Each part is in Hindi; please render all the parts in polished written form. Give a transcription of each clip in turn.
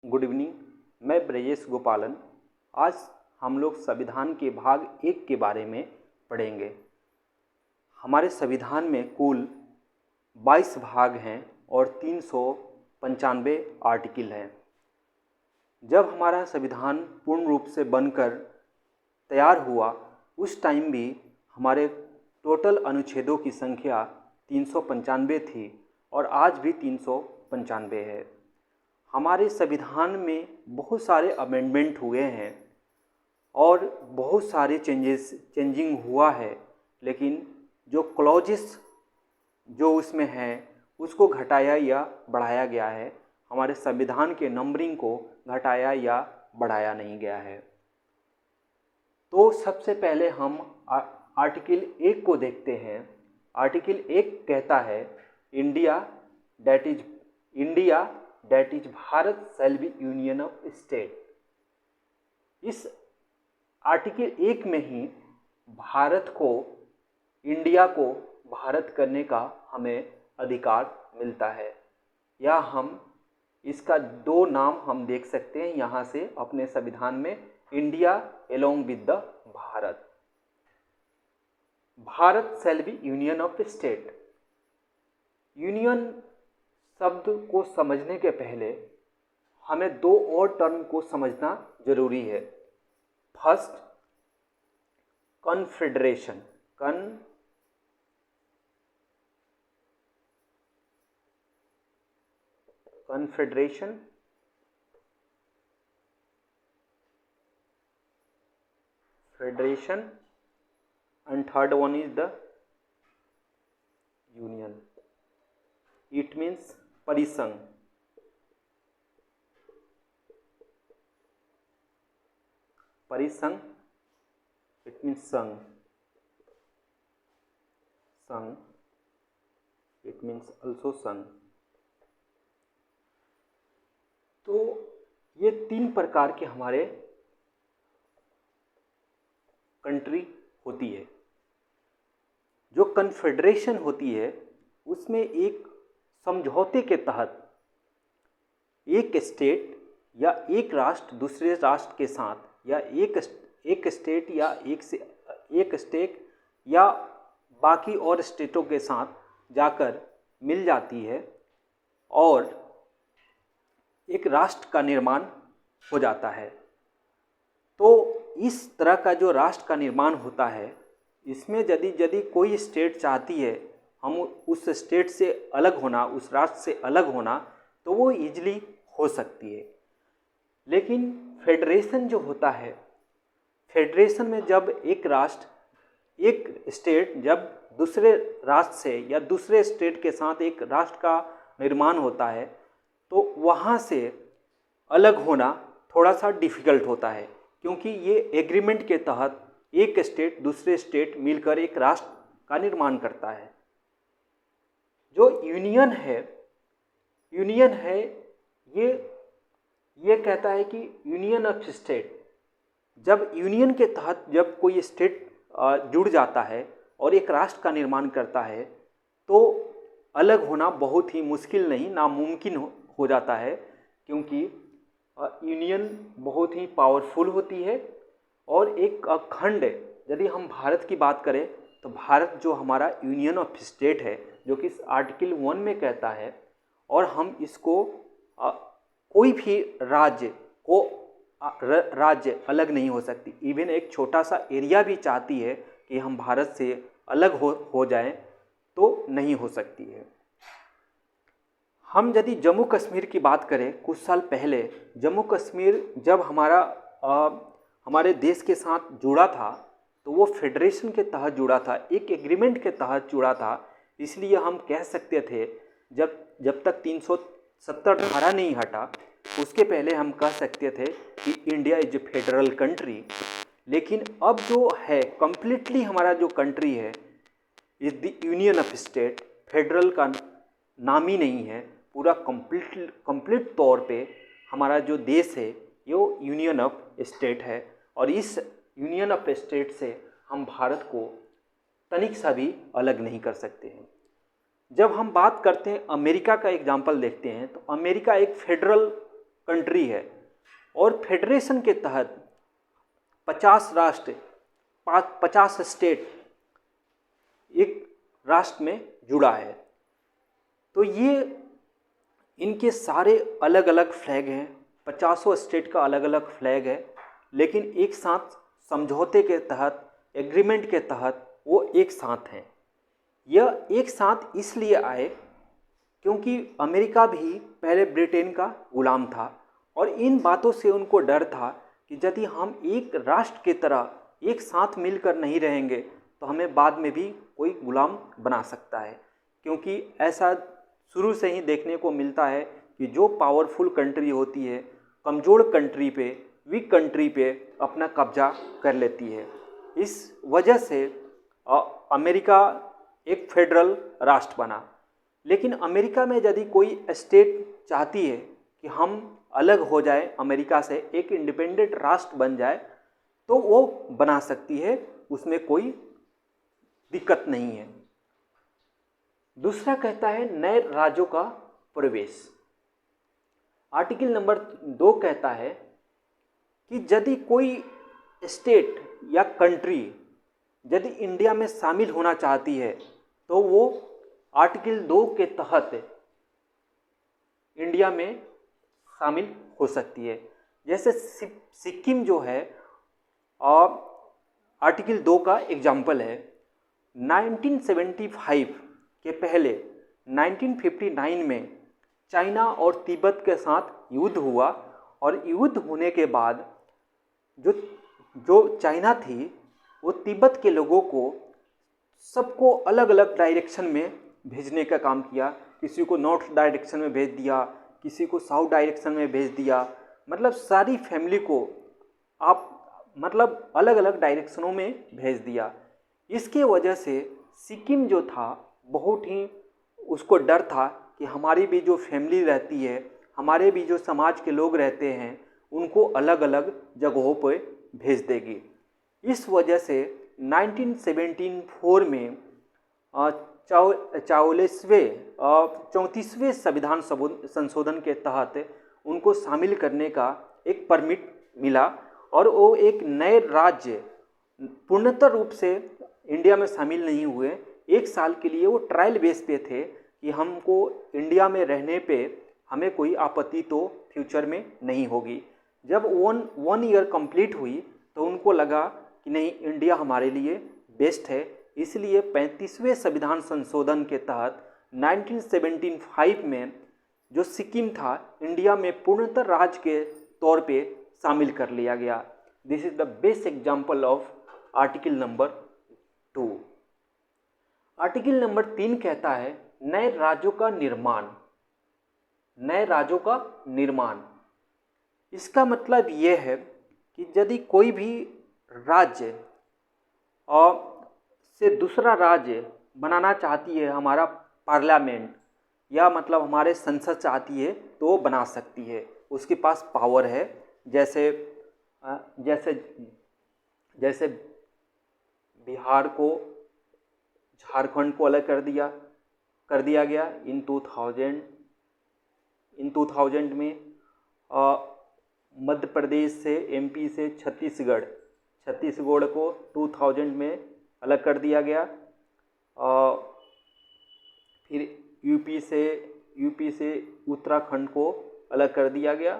Good evening. मैं ब्रजेश गोपालन। आज हम लोग संविधान के भाग 1 के बारे में पढ़ेंगे। हमारे संविधान में कुल 22 भाग हैं और 395 आर्टिकल हैं। जब हमारा संविधान पूर्ण रूप से बनकर तैयार हुआ उस टाइम भी हमारे टोटल अनुच्छेदों की संख्या 395 थी और आज भी 395 है। हमारे संविधान में बहुत सारे अमेंडमेंट हुए हैं और बहुत सारे चेंजिंग हुआ है, लेकिन जो क्लॉजेस जो उसमें हैं उसको घटाया या बढ़ाया गया है। हमारे संविधान के नंबरिंग को घटाया या बढ़ाया नहीं गया है। तो सबसे पहले हम आर्टिकल 1 को देखते हैं। आर्टिकल 1 कहता है India that is Bharat shall be union of state. इस आर्टिकल 1 में ही भारत को, इंडिया को भारत करने का हमें अधिकार मिलता है। या हम इसका 2 नाम हम देख सकते हैं यहाँ से अपने संविधान में, India along with the Bharat. Bharat shall be union of state. Union शब्द को समझने के पहले हमें 2 और टर्म को समझना जरूरी है। First, confederation. Federation and third one is the union. It means परिसंघ। it means संघ। it means also संघ। तो ये 3 प्रकार के हमारे कंट्री होती है। जो कन्फेडरेशन होती है उसमें एक समझौते के तहत एक स्टेट या एक राष्ट्र दूसरे राष्ट्र के साथ, या एक स्टेट या एक स्टेट या बाकी और स्टेटों के साथ जाकर मिल जाती है और एक राष्ट्र का निर्माण हो जाता है। तो इस तरह का जो राष्ट्र का निर्माण होता है, इसमें यदि कोई स्टेट चाहती है हम उस स्टेट से अलग होना, उस राष्ट्र से अलग होना, तो वो इजीली हो सकती है। लेकिन फेडरेशन जो होता है, फेडरेशन में जब एक स्टेट जब दूसरे राष्ट्र से या दूसरे स्टेट के साथ एक राष्ट्र का निर्माण होता है, तो वहाँ से अलग होना थोड़ा सा डिफ़िकल्ट होता है, क्योंकि ये एग्रीमेंट के तहत एक स्टेट दूसरे स्टेट मिलकर एक राष्ट्र का निर्माण करता है। जो यूनियन है ये कहता है कि यूनियन ऑफ स्टेट। जब यूनियन के तहत जब कोई स्टेट जुड़ जाता है और एक राष्ट्र का निर्माण करता है, तो अलग होना बहुत ही मुश्किल नहीं, नामुमकिन हो जाता है, क्योंकि यूनियन बहुत ही पावरफुल होती है। और एक खंड, यदि हम भारत की बात करें तो भारत जो हमारा यूनियन ऑफ स्टेट है, जो कि इस आर्टिकल 1 में कहता है, और हम इसको कोई भी राज्य अलग नहीं हो सकती। इवन एक छोटा सा एरिया भी चाहती है कि हम भारत से अलग हो जाएं, तो नहीं हो सकती है। हम यदि जम्मू कश्मीर की बात करें, कुछ साल पहले जम्मू कश्मीर जब हमारे देश के साथ जुड़ा था, तो वो फेडरेशन के तहत जुड़ा था, एक एग्रीमेंट के तहत जुड़ा था। इसलिए हम कह सकते थे जब तक 370 धारा नहीं हटा, उसके पहले हम कह सकते थे कि India is a federal country. लेकिन अब जो है कम्प्लीटली हमारा जो कंट्री है is the union of state. Federal का नाम ही नहीं है, पूरा कंप्लीट तौर पे हमारा जो देश है ये यूनियन ऑफ स्टेट है। और इस यूनियन ऑफ स्टेट से हम भारत को तनिक सा भी अलग नहीं कर सकते हैं। जब हम बात करते हैं अमेरिका का एग्जाम्पल देखते हैं, तो अमेरिका एक फेडरल कंट्री है और फेडरेशन के तहत 50 राष्ट्र 50 स्टेट एक राष्ट्र में जुड़ा है। तो ये इनके सारे अलग अलग फ्लैग हैं, 50 स्टेट का अलग अलग फ्लैग है, लेकिन एक साथ समझौते के तहत, एग्रीमेंट के तहत वो एक साथ हैं। यह एक साथ इसलिए आए क्योंकि अमेरिका भी पहले ब्रिटेन का गुलाम था और इन बातों से उनको डर था कि यदि हम एक राष्ट्र की तरह एक साथ मिलकर नहीं रहेंगे तो हमें बाद में भी कोई गुलाम बना सकता है। क्योंकि ऐसा शुरू से ही देखने को मिलता है कि जो पावरफुल कंट्री होती है कमज़ोर कंट्री पे, वीक कंट्री पे अपना कब्जा कर लेती है। इस वजह से अमेरिका एक फेडरल राष्ट्र बना। लेकिन अमेरिका में यदि कोई स्टेट चाहती है कि हम अलग हो जाए अमेरिका से, एक इंडिपेंडेंट राष्ट्र बन जाए, तो वो बना सकती है, उसमें कोई दिक्कत नहीं है। दूसरा कहता है नए राज्यों का प्रवेश। आर्टिकल नंबर 2 कहता है कि यदि कोई स्टेट या कंट्री यदि इंडिया में शामिल होना चाहती है तो वो आर्टिकल 2 के तहत इंडिया में शामिल हो सकती है। जैसे सिक्किम जो है आर्टिकल 2 का एग्जाम्पल है। 1975 के पहले 1959 में चाइना और तिब्बत के साथ युद्ध हुआ और युद्ध होने के बाद जो चाइना थी वो तिब्बत के लोगों को सबको अलग अलग डायरेक्शन में भेजने का काम किया। किसी को नॉर्थ डायरेक्शन में भेज दिया, किसी को साउथ डायरेक्शन में भेज दिया, मतलब सारी फैमिली को मतलब अलग अलग डायरेक्शनों में भेज दिया। इसके वजह से सिक्किम जो था बहुत ही उसको डर था कि हमारी भी जो फैमिली रहती है, हमारे भी जो समाज के लोग रहते हैं, उनको अलग अलग जगहों पर भेज देगी। इस वजह से 1974 में 34वें संविधान संशोधन के तहत उनको शामिल करने का एक परमिट मिला और वो एक नए राज्य पूर्णतः रूप से इंडिया में शामिल नहीं हुए। एक साल के लिए वो ट्रायल बेस पे थे कि हमको इंडिया में रहने पे हमें कोई आपत्ति तो फ्यूचर में नहीं होगी। जब वन ईयर कंप्लीट हुई तो उनको लगा कि नहीं, इंडिया हमारे लिए बेस्ट है। इसलिए 35वें संविधान संशोधन के तहत 1975 में जो सिक्किम था इंडिया में पूर्णतः राज्य के तौर पे शामिल कर लिया गया। This is the best example of article number 2। Article number 3 कहता है नए राज्यों का निर्माण। नए राज्यों का निर्माण, इसका मतलब ये है कि यदि कोई भी राज्य से दूसरा राज्य बनाना चाहती है, हमारा पार्लियामेंट या मतलब हमारे संसद चाहती है तो वो बना सकती है, उसके पास पावर है। जैसे जैसे जैसे बिहार को झारखंड को अलग कर दिया गया इन 2000 में। मध्य प्रदेश से, एमपी से छत्तीसगढ़ को 2000 में अलग कर दिया गया। फिर यूपी से उत्तराखंड को अलग कर दिया गया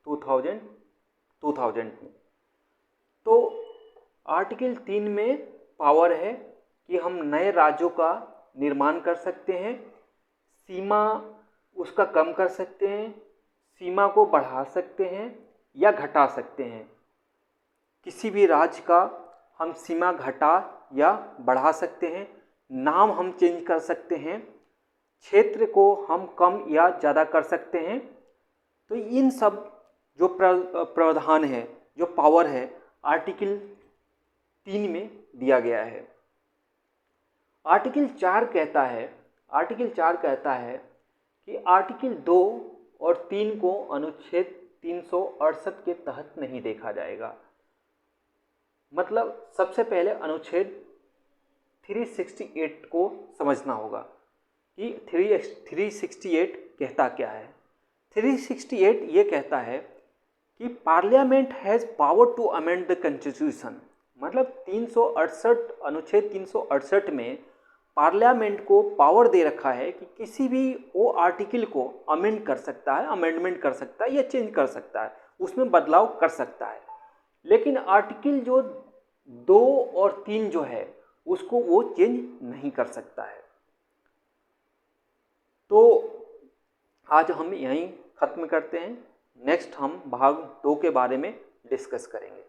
2000 में। तो आर्टिकल 3 में पावर है कि हम नए राज्यों का निर्माण कर सकते हैं, सीमा उसका कम कर सकते हैं, सीमा को बढ़ा सकते हैं या घटा सकते हैं। किसी भी राज्य का हम सीमा घटा या बढ़ा सकते हैं, नाम हम चेंज कर सकते हैं, क्षेत्र को हम कम या ज़्यादा कर सकते हैं। तो इन सब जो प्रावधान है, जो पावर है, आर्टिकल 3 में दिया गया है। आर्टिकल 4 कहता है कि आर्टिकल 2 और 3 को अनुच्छेद 368 के तहत नहीं देखा जाएगा। मतलब सबसे पहले अनुच्छेद 368 को समझना होगा कि 368 कहता क्या है। 368 ये कहता है कि parliament has power to amend the constitution, मतलब 368 अनुच्छेद 368 में पार्लियामेंट को पावर दे रखा है कि किसी भी वो आर्टिकल को अमेंड कर सकता है, अमेंडमेंट कर सकता है या चेंज कर सकता है, उसमें बदलाव कर सकता है। लेकिन आर्टिकल जो 2 और 3 जो है उसको वो चेंज नहीं कर सकता है। तो आज हम यहीं ख़त्म करते हैं। नेक्स्ट हम भाग 2 के बारे में डिस्कस करेंगे।